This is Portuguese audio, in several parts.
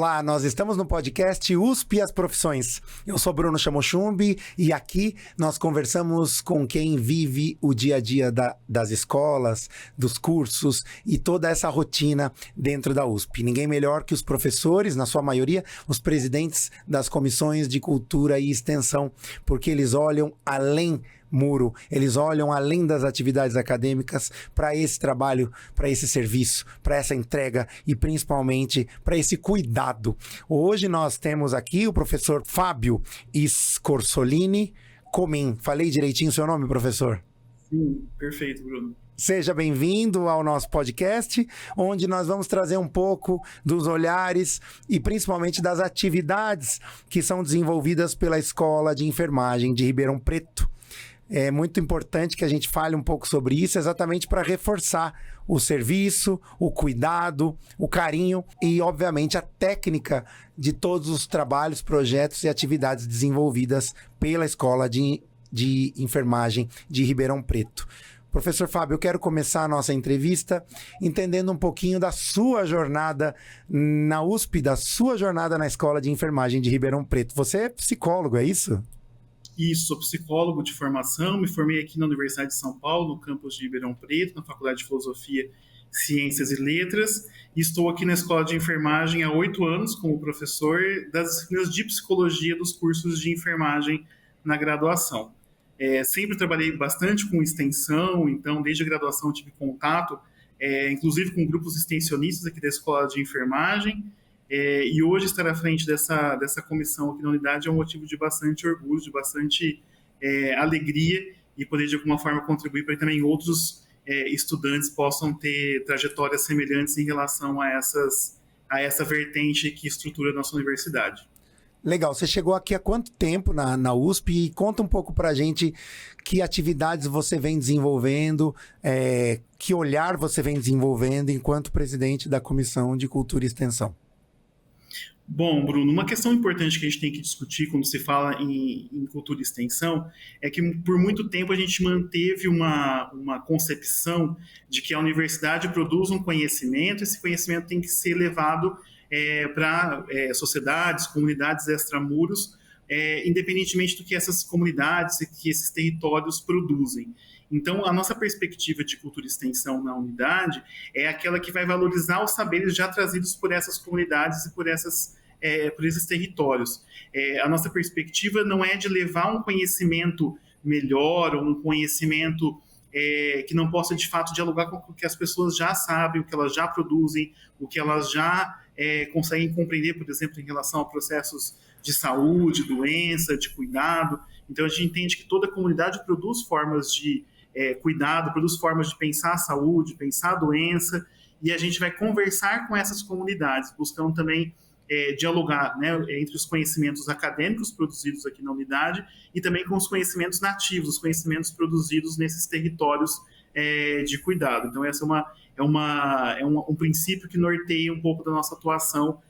Olá, nós estamos no podcast USP e as Profissões. Eu sou Bruno Chamochumbi e aqui nós conversamos com quem vive o dia a dia das escolas, dos cursos e toda essa rotina dentro da USP. Ninguém melhor que os professores, na sua maioria, os presidentes das comissões de cultura e extensão, porque eles olham além muro, eles olham além das atividades acadêmicas para esse trabalho, para esse serviço, para essa entrega e principalmente para esse cuidado. Hoje nós temos aqui o professor Fábio Scorsolini Comin. Falei direitinho o seu nome, professor? Sim, perfeito, Bruno. Seja bem-vindo ao nosso podcast, onde nós vamos trazer um pouco dos olhares e principalmente das atividades que são desenvolvidas pela Escola de Enfermagem de Ribeirão Preto. É muito importante que a gente fale um pouco sobre isso, exatamente para reforçar o serviço, o cuidado, o carinho e, obviamente, a técnica de todos os trabalhos, projetos e atividades desenvolvidas pela Escola de Enfermagem de Ribeirão Preto. Professor Fábio, eu quero começar a nossa entrevista entendendo um pouquinho da sua jornada na USP, da sua jornada na Escola de Enfermagem de Ribeirão Preto. Você é psicólogo, é isso? Isso, sou psicólogo de formação, me formei aqui na Universidade de São Paulo, no campus de Ribeirão Preto, na Faculdade de Filosofia, Ciências e Letras, e estou aqui na Escola de Enfermagem há 8 anos como professor das disciplinas de psicologia dos cursos de enfermagem na graduação. Sempre trabalhei bastante com extensão, então desde a graduação tive contato, inclusive com grupos extensionistas aqui da Escola de Enfermagem, e hoje estar à frente dessa comissão aqui na unidade é um motivo de bastante orgulho, de bastante alegria e poder de alguma forma contribuir para que também outros estudantes possam ter trajetórias semelhantes em relação a essa vertente que estrutura a nossa universidade. Legal, você chegou aqui há quanto tempo na USP e conta um pouco pra gente que atividades você vem desenvolvendo, que olhar você vem desenvolvendo enquanto presidente da Comissão de Cultura e Extensão. Bom, Bruno, uma questão importante que a gente tem que discutir quando se fala em cultura e extensão é que por muito tempo a gente manteve uma concepção de que a universidade produz um conhecimento, esse conhecimento tem que ser levado para sociedades, comunidades extramuros, independentemente do que essas comunidades e que esses territórios produzem. Então, a nossa perspectiva de cultura e extensão na unidade é aquela que vai valorizar os saberes já trazidos por essas comunidades e por esses territórios. A nossa perspectiva não é de levar um conhecimento melhor ou um conhecimento que não possa, de fato, dialogar com o que as pessoas já sabem, o que elas já produzem, o que elas já conseguem compreender, por exemplo, em relação a processos de saúde, doença, de cuidado. Então, a gente entende que toda comunidade produz formas de cuidado, produz formas de pensar a saúde, pensar a doença, e a gente vai conversar com essas comunidades, buscando também dialogar, né, entre os conhecimentos acadêmicos produzidos aqui na unidade e também com os conhecimentos nativos, os conhecimentos produzidos nesses territórios de cuidado. Então, essa é um princípio que norteia um pouco da nossa atuação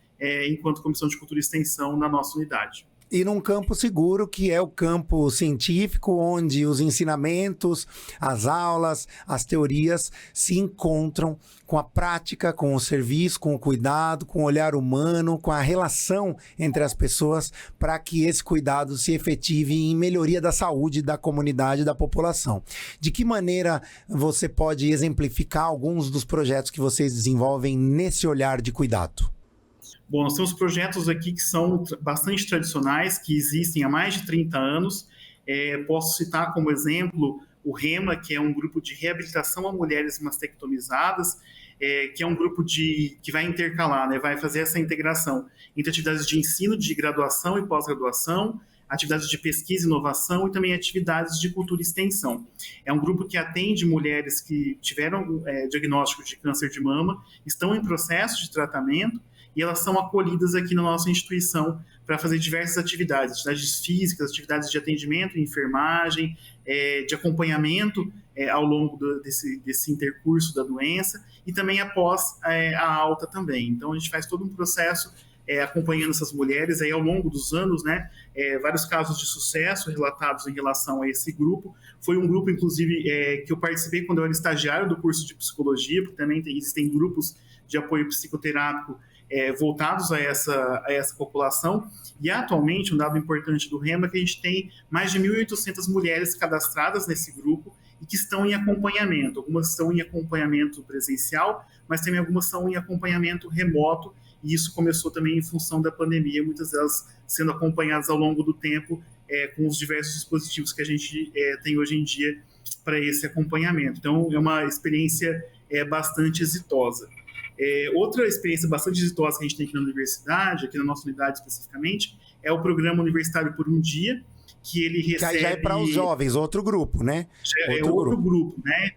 enquanto Comissão de Cultura e Extensão na nossa unidade. E num campo seguro, que é o campo científico, onde os ensinamentos, as aulas, as teorias se encontram com a prática, com o serviço, com o cuidado, com o olhar humano, com a relação entre as pessoas, para que esse cuidado se efetive em melhoria da saúde da comunidade e da população. De que maneira você pode exemplificar alguns dos projetos que vocês desenvolvem nesse olhar de cuidado? Bom, nós temos projetos aqui que são bastante tradicionais, que existem há mais de 30 anos. Posso citar como exemplo o REMA, que é um grupo de reabilitação a mulheres mastectomizadas, que é um grupo que vai intercalar, né, vai fazer essa integração entre atividades de ensino, de graduação e pós-graduação, atividades de pesquisa e inovação e também atividades de cultura e extensão. É um grupo que atende mulheres que tiveram diagnóstico de câncer de mama, estão em processo de tratamento, e elas são acolhidas aqui na nossa instituição para fazer diversas atividades físicas, atividades de atendimento, enfermagem, de acompanhamento ao longo desse intercurso da doença e também após a alta também. Então, a gente faz todo um processo acompanhando essas mulheres aí ao longo dos anos, né? Vários casos de sucesso relatados em relação a esse grupo. Foi um grupo, inclusive, que eu participei quando eu era estagiário do curso de psicologia, porque também existem grupos de apoio psicoterápico voltados a essa população. E atualmente, um dado importante do REMA é que a gente tem mais de 1.800 mulheres cadastradas nesse grupo e que estão em acompanhamento. Algumas estão em acompanhamento presencial, mas também algumas estão em acompanhamento remoto, e isso começou também em função da pandemia, muitas delas sendo acompanhadas ao longo do tempo com os diversos dispositivos que a gente tem hoje em dia para esse acompanhamento. Então, é uma experiência bastante exitosa. Outra experiência bastante exitosa que a gente tem aqui na universidade, aqui na nossa unidade especificamente, é o Programa Universitário por um Dia, que ele recebe... Já é para os jovens, outro grupo, né? É outro grupo, né?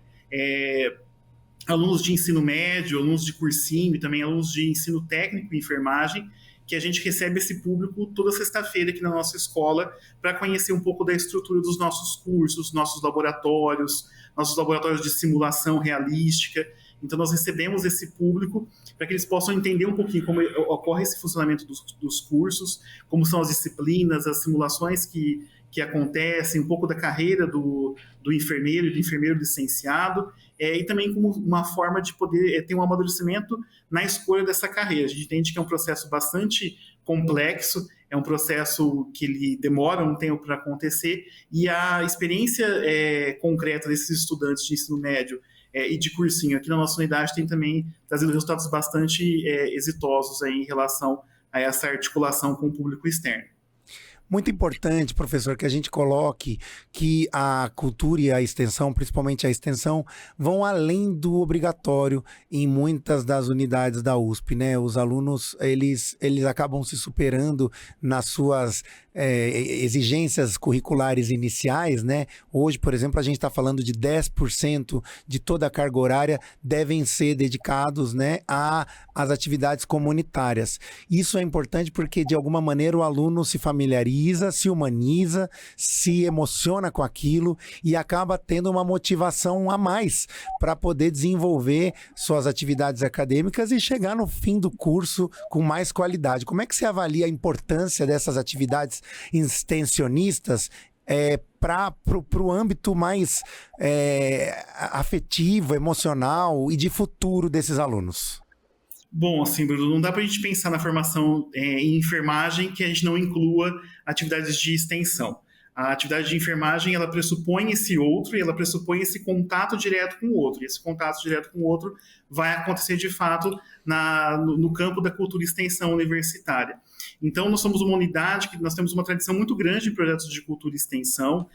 Alunos de ensino médio, alunos de cursinho e também alunos de ensino técnico em enfermagem, que a gente recebe esse público toda sexta-feira aqui na nossa escola para conhecer um pouco da estrutura dos nossos cursos, nossos laboratórios de simulação realística. Então, nós recebemos esse público para que eles possam entender um pouquinho como ocorre esse funcionamento dos cursos, como são as disciplinas, as simulações que acontecem, um pouco da carreira do enfermeiro e do enfermeiro licenciado, e também como uma forma de poder ter um amadurecimento na escolha dessa carreira. A gente entende que é um processo bastante complexo, é um processo que ele demora um tempo para acontecer, e a experiência concreta desses estudantes de ensino médio e de cursinho aqui na nossa unidade tem também trazido resultados bastante exitosos aí em relação a essa articulação com o público externo. Muito importante, professor, que a gente coloque que a cultura e a extensão, principalmente a extensão, vão além do obrigatório em muitas das unidades da USP, né? Os alunos, eles acabam se superando nas suas exigências curriculares iniciais, né? Hoje, por exemplo, a gente está falando de 10% de toda a carga horária devem ser dedicados, né, às atividades comunitárias. Isso é importante porque, de alguma maneira, o aluno se familiariza, se humaniza, se emociona com aquilo e acaba tendo uma motivação a mais para poder desenvolver suas atividades acadêmicas e chegar no fim do curso com mais qualidade. Como é que você avalia a importância dessas atividades extensionistas para o âmbito mais afetivo, emocional e de futuro desses alunos? Bom, assim, Bruno, não dá para a gente pensar na formação em enfermagem que a gente não inclua atividades de extensão. A atividade de enfermagem, ela pressupõe esse outro e ela pressupõe esse contato direto com o outro. E esse contato direto com o outro vai acontecer, de fato, no campo da cultura e extensão universitária. Então, nós somos uma unidade que nós temos uma tradição muito grande em projetos de cultura e extensão,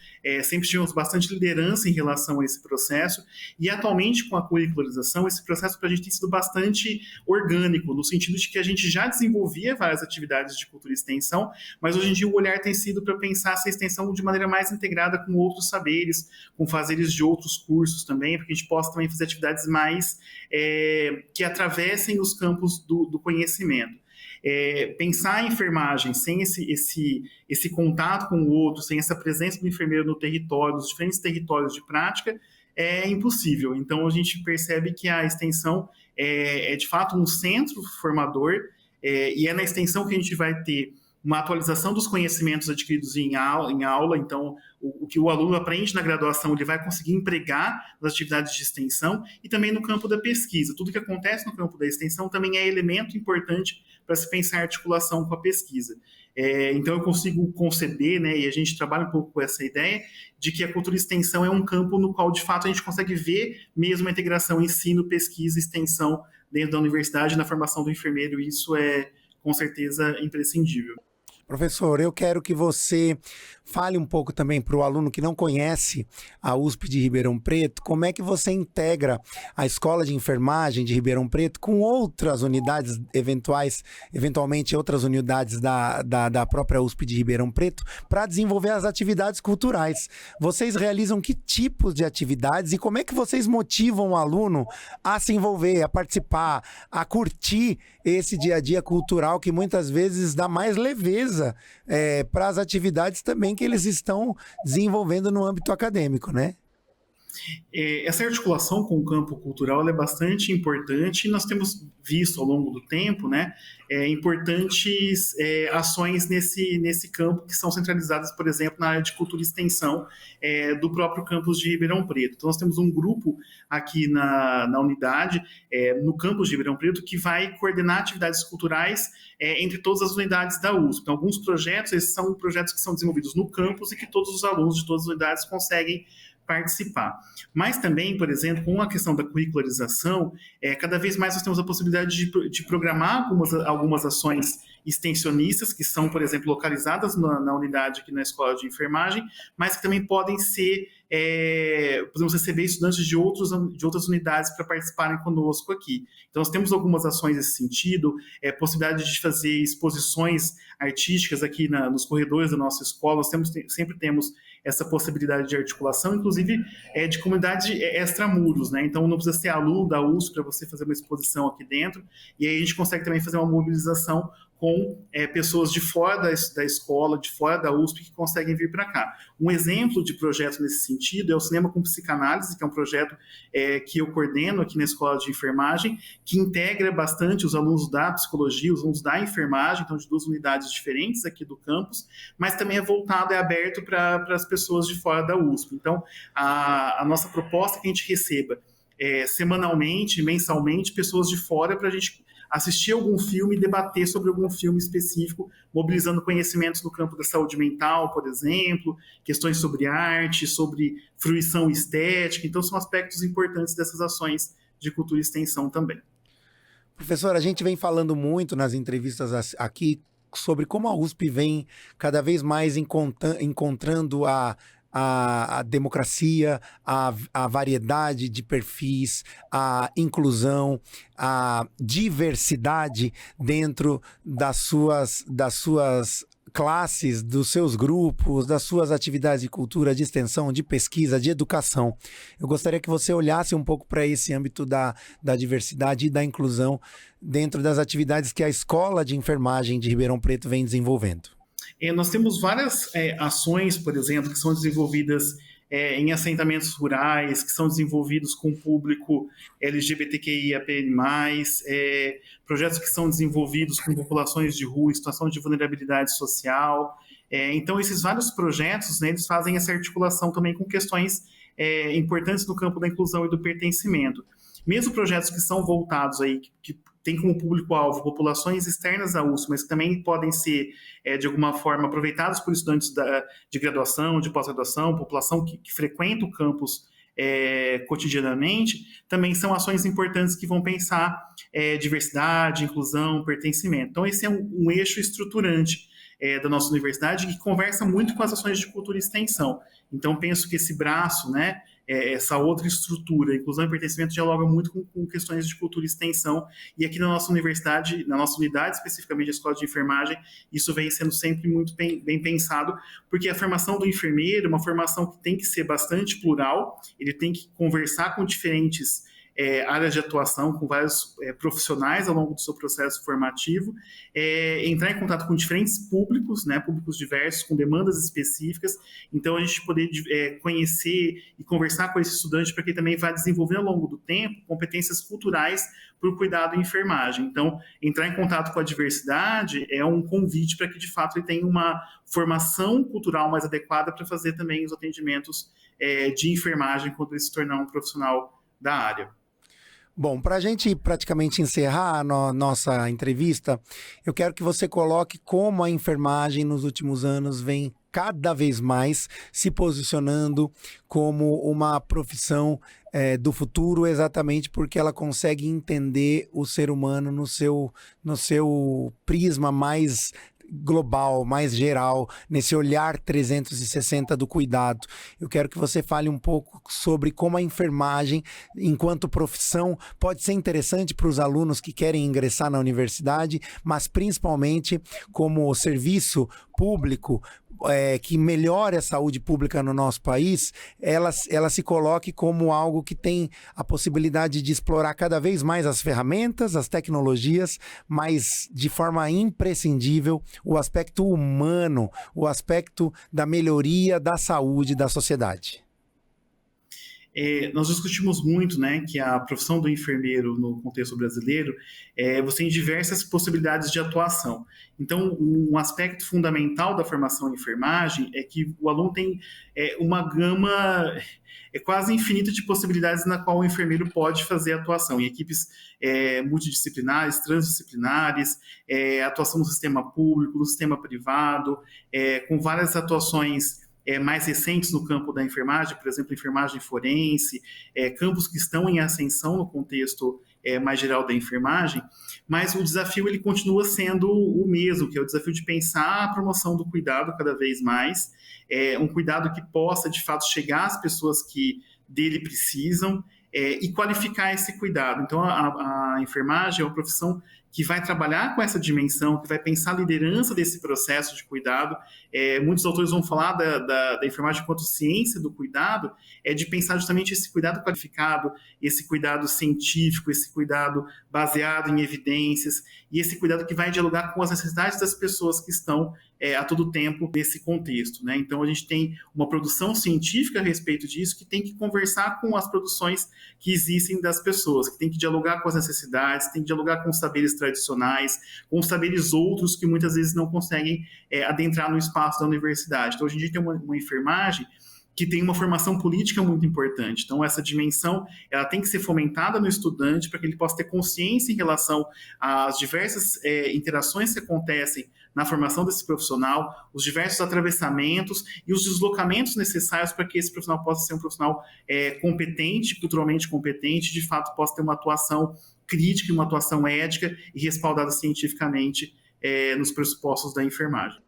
sempre tivemos bastante liderança em relação a esse processo, e atualmente, com a curricularização, esse processo para a gente tem sido bastante orgânico, no sentido de que a gente já desenvolvia várias atividades de cultura e extensão, mas hoje em dia o olhar tem sido para pensar essa extensão de maneira mais integrada com outros saberes, com fazeres de outros cursos também, para que a gente possa também fazer atividades mais que atravessem os campos do conhecimento. Pensar a enfermagem sem esse contato com o outro, sem essa presença do enfermeiro no território, nos diferentes territórios de prática, é impossível. Então, a gente percebe que a extensão é de fato um centro formador, e é na extensão que a gente vai ter uma atualização dos conhecimentos adquiridos em aula. Então, o que o aluno aprende na graduação, ele vai conseguir empregar nas atividades de extensão e também no campo da pesquisa. Tudo que acontece no campo da extensão também é elemento importante para se pensar a articulação com a pesquisa. Então, eu consigo conceber, né, e a gente trabalha um pouco com essa ideia, de que a cultura e extensão é um campo no qual, de fato, a gente consegue ver mesmo a integração ensino, pesquisa e extensão dentro da universidade, na formação do enfermeiro, e isso é, com certeza, imprescindível. Professor, eu quero que você fale um pouco também para o aluno que não conhece a USP de Ribeirão Preto, como é que você integra a Escola de Enfermagem de Ribeirão Preto com outras unidades, eventualmente outras unidades da própria USP de Ribeirão Preto, para desenvolver as atividades culturais. Vocês realizam que tipos de atividades e como é que vocês motivam o aluno a se envolver, a participar, a curtir esse dia a dia cultural que muitas vezes dá mais leveza para as atividades também que eles estão desenvolvendo no âmbito acadêmico, né? Essa articulação com o campo cultural é bastante importante e nós temos visto ao longo do tempo, né, importantes ações nesse campo que são centralizadas, por exemplo, na área de cultura e extensão do próprio campus de Ribeirão Preto. Então, nós temos um grupo aqui na unidade, no campus de Ribeirão Preto, que vai coordenar atividades culturais entre todas as unidades da USP. Então, alguns projetos, esses são projetos que são desenvolvidos no campus e que todos os alunos de todas as unidades conseguem participar. Mas também, por exemplo, com a questão da curricularização, cada vez mais nós temos a possibilidade de programar algumas ações extensionistas, que são, por exemplo, localizadas na unidade aqui na Escola de Enfermagem, mas que também podem ser, podemos receber estudantes de outras unidades para participarem conosco aqui. Então, nós temos algumas ações nesse sentido, possibilidade de fazer exposições artísticas aqui nos corredores da nossa escola, nós sempre temos essa possibilidade de articulação, inclusive de comunidade extramuros, né? Então, não precisa ser aluno da USP para você fazer uma exposição aqui dentro, e aí a gente consegue também fazer uma mobilização com pessoas de fora da escola, de fora da USP, que conseguem vir para cá. Um exemplo de projeto nesse sentido é o Cinema com Psicanálise, que é um projeto que eu coordeno aqui na Escola de Enfermagem, que integra bastante os alunos da psicologia, os alunos da enfermagem, então de 2 unidades diferentes aqui do campus, mas também é voltado, é aberto para as pessoas de fora da USP. Então, a nossa proposta é que a gente receba semanalmente, mensalmente, pessoas de fora para a gente assistir algum filme e debater sobre algum filme específico, mobilizando conhecimentos no campo da saúde mental, por exemplo, questões sobre arte, sobre fruição estética. Então, são aspectos importantes dessas ações de cultura e extensão também. Professor, a gente vem falando muito nas entrevistas aqui sobre como a USP vem cada vez mais encontrando a democracia, a variedade de perfis, a inclusão, a diversidade dentro das suas classes, dos seus grupos, das suas atividades de cultura, de extensão, de pesquisa, de educação. Eu gostaria que você olhasse um pouco para esse âmbito da diversidade e da inclusão dentro das atividades que a Escola de Enfermagem de Ribeirão Preto vem desenvolvendo. Nós temos várias ações, por exemplo, que são desenvolvidas em assentamentos rurais, que são desenvolvidos com o público LGBTQIAP+, projetos que são desenvolvidos com populações de rua, em situação de vulnerabilidade social. Então, esses vários projetos, né, eles fazem essa articulação também com questões importantes no campo da inclusão e do pertencimento. Mesmo projetos que são voltados aí, que tem como público-alvo populações externas à USP, mas que também podem ser, de alguma forma, aproveitados por estudantes de graduação, de pós-graduação, população que frequenta o campus cotidianamente, também são ações importantes que vão pensar diversidade, inclusão, pertencimento. Então, esse é um eixo estruturante da nossa universidade que conversa muito com as ações de cultura e extensão. Então, penso que esse braço, né, essa outra estrutura, inclusão e pertencimento, dialoga muito com questões de cultura e extensão, e aqui na nossa universidade, na nossa unidade, especificamente a Escola de Enfermagem, isso vem sendo sempre muito bem pensado, porque a formação do enfermeiro é uma formação que tem que ser bastante plural, ele tem que conversar com diferentes áreas de atuação, com vários profissionais ao longo do seu processo formativo, entrar em contato com diferentes públicos, né, públicos diversos, com demandas específicas, então a gente poder conhecer e conversar com esse estudante para que ele também vá desenvolver ao longo do tempo competências culturais para o cuidado em enfermagem. Então, entrar em contato com a diversidade é um convite para que, de fato, ele tenha uma formação cultural mais adequada para fazer também os atendimentos de enfermagem quando ele se tornar um profissional da área. Bom, para a gente praticamente encerrar a nossa entrevista, eu quero que você coloque como a enfermagem nos últimos anos vem cada vez mais se posicionando como uma profissão do futuro, exatamente porque ela consegue entender o ser humano no seu prisma mais global, mais geral, nesse olhar 360 do cuidado. Eu quero que você fale um pouco sobre como a enfermagem, enquanto profissão, pode ser interessante para os alunos que querem ingressar na universidade, mas principalmente como serviço público que melhore a saúde pública no nosso país, ela se coloque como algo que tem a possibilidade de explorar cada vez mais as ferramentas, as tecnologias, mas de forma imprescindível o aspecto humano, o aspecto da melhoria da saúde da sociedade. nós discutimos muito, né, que a profissão do enfermeiro no contexto brasileiro, você tem diversas possibilidades de atuação. Então, um aspecto fundamental da formação em enfermagem é que o aluno tem uma gama quase infinita de possibilidades na qual o enfermeiro pode fazer atuação em equipes multidisciplinares, transdisciplinares, atuação no sistema público, no sistema privado, com várias atuações mais recentes no campo da enfermagem, por exemplo, enfermagem forense, campos que estão em ascensão no contexto mais geral da enfermagem, mas o desafio ele continua sendo o mesmo, que é o desafio de pensar a promoção do cuidado cada vez mais, um cuidado que possa, de fato, chegar às pessoas que dele precisam e qualificar esse cuidado. Então, a enfermagem é uma profissão que vai trabalhar com essa dimensão, que vai pensar a liderança desse processo de cuidado. Muitos autores vão falar da enfermagem enquanto ciência do cuidado, de pensar justamente esse cuidado qualificado, esse cuidado científico, esse cuidado baseado em evidências, e esse cuidado que vai dialogar com as necessidades das pessoas que estão a todo tempo nesse contexto, né? Então, a gente tem uma produção científica a respeito disso que tem que conversar com as produções que existem das pessoas, que tem que dialogar com as necessidades, tem que dialogar com os saberes tradicionais, com os saberes outros que muitas vezes não conseguem adentrar no espaço da universidade. Então, hoje em dia tem uma enfermagem que tem uma formação política muito importante. Então, essa dimensão ela tem que ser fomentada no estudante para que ele possa ter consciência em relação às diversas interações que acontecem na formação desse profissional, os diversos atravessamentos e os deslocamentos necessários para que esse profissional possa ser um profissional competente, culturalmente competente, de fato possa ter uma atuação crítica, uma atuação ética e respaldada cientificamente nos pressupostos da enfermagem.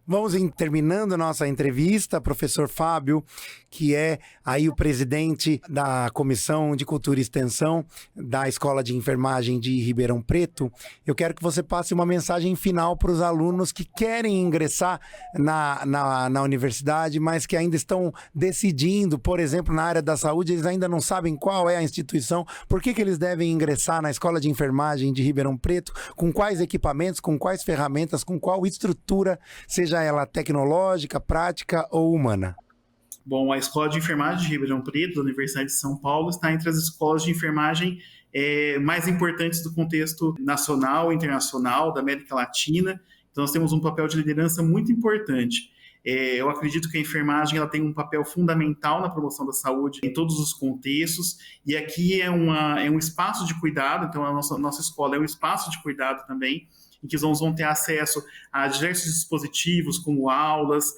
Vamos terminando nossa entrevista, professor Fábio, que é aí o presidente da Comissão de Cultura e Extensão da Escola de Enfermagem de Ribeirão Preto. Eu quero que você passe uma mensagem final para os alunos que querem ingressar na universidade, mas que ainda estão decidindo, por exemplo, na área da saúde, eles ainda não sabem qual é a instituição, por que eles devem ingressar na Escola de Enfermagem de Ribeirão Preto, com quais equipamentos, com quais ferramentas, com qual estrutura, seja ela tecnológica, prática ou humana. Bom, a Escola de Enfermagem de Ribeirão Preto, da Universidade de São Paulo, está entre as escolas de enfermagem mais importantes do contexto nacional, internacional, da América Latina. Então, nós temos um papel de liderança muito importante. Eu acredito que a enfermagem ela tem um papel fundamental na promoção da saúde em todos os contextos, e aqui é um espaço de cuidado, então a nossa escola é um espaço de cuidado também, em que os alunos vão ter acesso a diversos dispositivos, como aulas,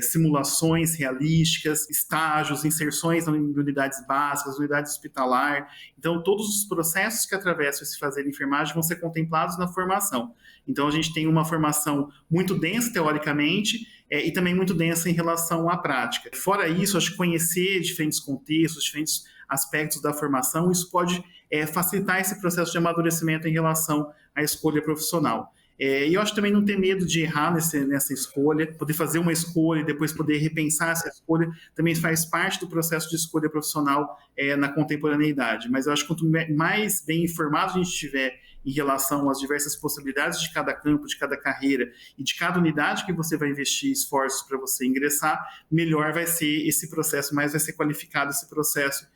simulações realísticas, estágios, inserções em unidades básicas, unidade hospitalar. Então, todos os processos que atravessam esse fazer enfermagem vão ser contemplados na formação. Então, a gente tem uma formação muito densa, teoricamente, e também muito densa em relação à prática. Fora isso, acho que conhecer diferentes contextos, diferentes aspectos da formação, isso pode facilitar esse processo de amadurecimento em relação à escolha profissional. E eu acho também não ter medo de errar nessa escolha, poder fazer uma escolha e depois poder repensar essa escolha, também faz parte do processo de escolha profissional na contemporaneidade. Mas eu acho que quanto mais bem informado a gente estiver em relação às diversas possibilidades de cada campo, de cada carreira e de cada unidade que você vai investir esforços para você ingressar, melhor vai ser esse processo, mais vai ser qualificado esse processo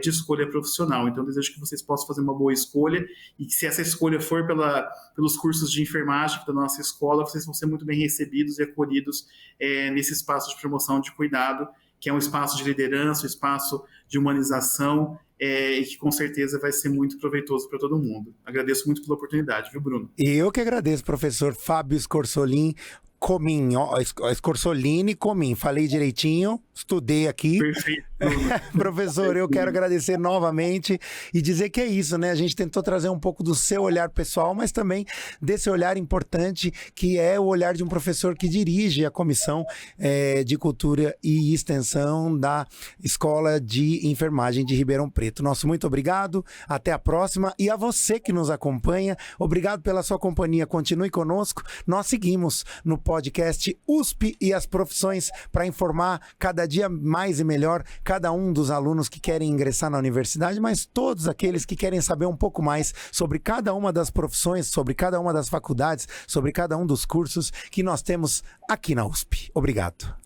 de escolha profissional. Então, eu desejo que vocês possam fazer uma boa escolha e que, se essa escolha for pelos cursos de enfermagem da nossa escola, vocês vão ser muito bem recebidos e acolhidos nesse espaço de promoção de cuidado, que é um espaço de liderança, um espaço de humanização e que, com certeza, vai ser muito proveitoso para todo mundo. Agradeço muito pela oportunidade, viu, Bruno? Eu que agradeço, professor Fábio Scorsolin Comin, Scorsolini Comin, falei direitinho, estudei aqui. Perfeito. Professor, eu quero agradecer novamente e dizer que é isso, né? A gente tentou trazer um pouco do seu olhar pessoal, mas também desse olhar importante que é o olhar de um professor que dirige a Comissão de Cultura e Extensão da Escola de Enfermagem de Ribeirão Preto. Nosso muito obrigado, até a próxima, e a você que nos acompanha, obrigado pela sua companhia, continue conosco, nós seguimos no podcast USP e as profissões para informar cada dia mais e melhor cada um dos alunos que querem ingressar na universidade, mas todos aqueles que querem saber um pouco mais sobre cada uma das profissões, sobre cada uma das faculdades, sobre cada um dos cursos que nós temos aqui na USP. Obrigado.